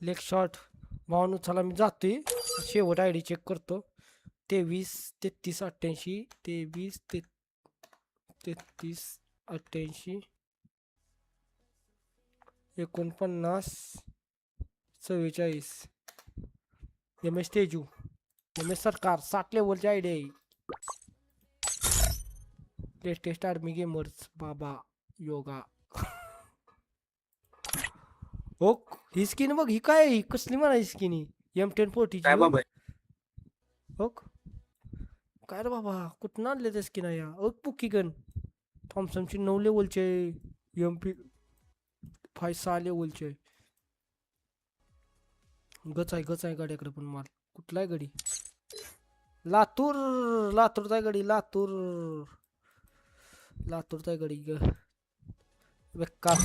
Leg shot. भावानो चला मी जातोय. शेवट आयडी चेक करतो. 23 33 88 23 33 88 49 44. M S Teju, M S सरकार 60 लेवलची आयडी आहे. लेटेस्ट आर्मी गेमर्स बाबा योगा. हो, ही स्किन बघ, ही काय आहे? कसली म्हणायची स्किन ही? M1040 काय ची बाबा हो. काय रे बाबा, कुठं आणले त्या स्किन या? पुकी गन थॉम्सनची 9 लेवलचे, MP 5 6 लेवलचे. गच आहे गाड्याकडे पण माल. कुठला आहे गडी? लातूर, लातूरचा आहे गडी, लातूरचा आहे गडी ग. बेकार.